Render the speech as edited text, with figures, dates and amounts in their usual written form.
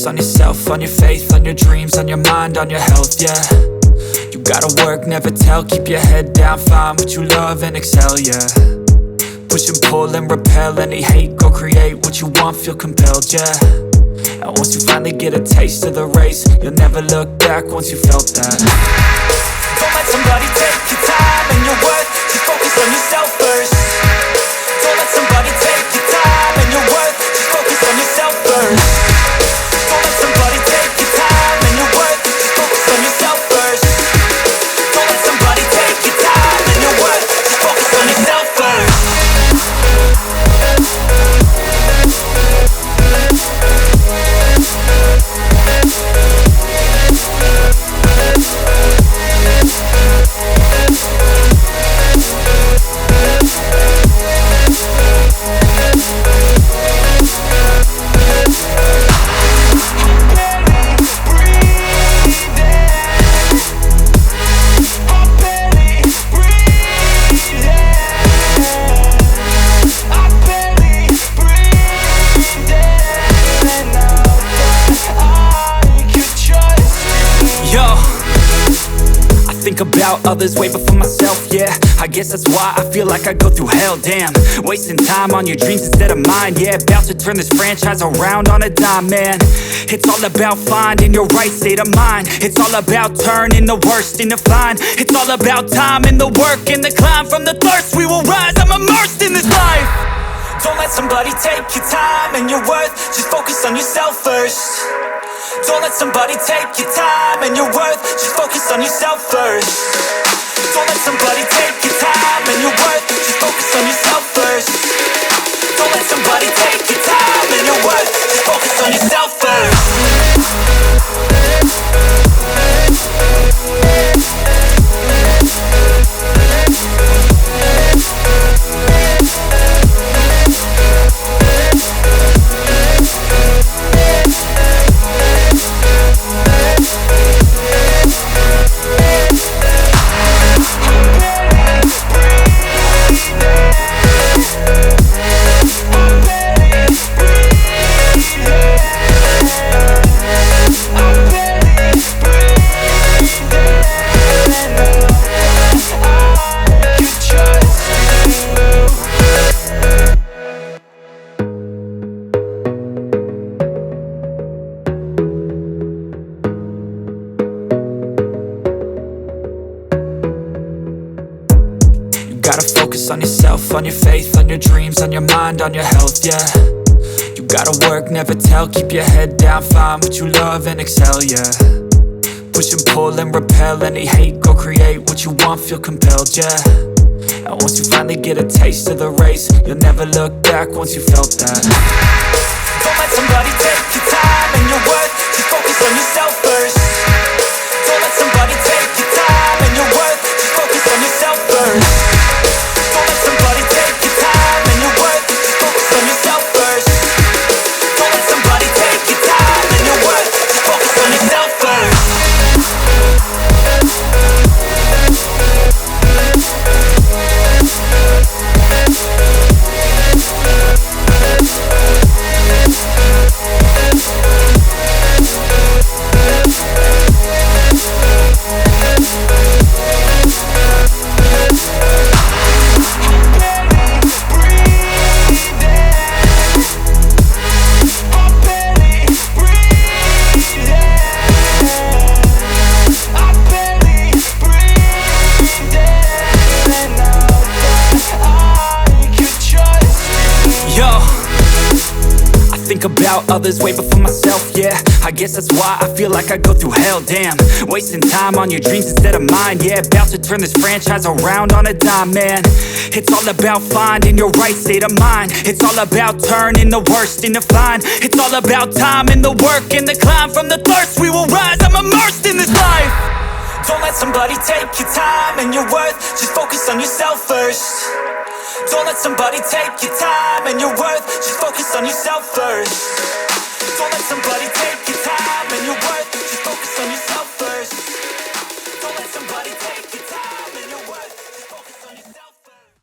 focus on yourself, on your faith, on your dreams, on your mind, on your health, yeah. You gotta work, never tell, keep your head down, find what you love and excel, yeah. Push and pull and repel any hate, go create what you want, feel compelled, yeah. And once you finally get a taste of the race, you'll never look back once you felt that. Don't let somebody take your time and your worth, just focus on yourself first. Don't let somebody take your time and your worth, just focus on yourself first. Don't let somebody take your time and your worth, just focus on yourself first. Don't let somebody take your time and your worth, just focus on yourself first. Think about others way before myself, yeah. I guess that's why I feel like I go through hell, damn. Wasting time on your dreams instead of mine, yeah. About to turn this franchise around on a dime, man. It's all about finding your right state of mind. It's all about turning the worst into fine. It's all about time and the work and the climb. From the thirst we will rise, I'm immersed in this life. Don't let somebody take your time and your worth, just focus on yourself first. Don't let somebody take your time and your worth, just focus on yourself first. Don't let somebody take your time and your worth, just focus on yourself first. Don't let somebody take your time and your worth, just focus on yourself first. Gotta focus on yourself, on your faith, on your dreams, on your mind, on your health, yeah. You gotta work, never tell, keep your head down, find what you love and excel, yeah. Push and pull and repel any hate, go create what you want, feel compelled, yeah. And once you finally get a taste of the race, you'll never look back once you felt that. Don't let somebody take your time and your worth, just focus on yourself first. Don't let somebody take your time and your worth, just focus on yourself first. Don't let somebody take your time and your worth, just focus on yourself first. Don't let somebody take your time and your worth, just focus on yourself first. About others way before myself, yeah. I guess that's why I feel like I go through hell, damn. Wasting time on your dreams instead of mine, yeah. About to turn this franchise around on a dime, man. It's all about finding your right state of mind. It's all about turning the worst into fine. It's all about time and the work and the climb. From the thirst we will rise, I'm immersed in this life. Don't let somebody take your time and your worth, just focus on yourself first. Don't let somebody take your time and your worth, just focus on yourself first. Don't let somebody take your time and your worth, just focus on yourself.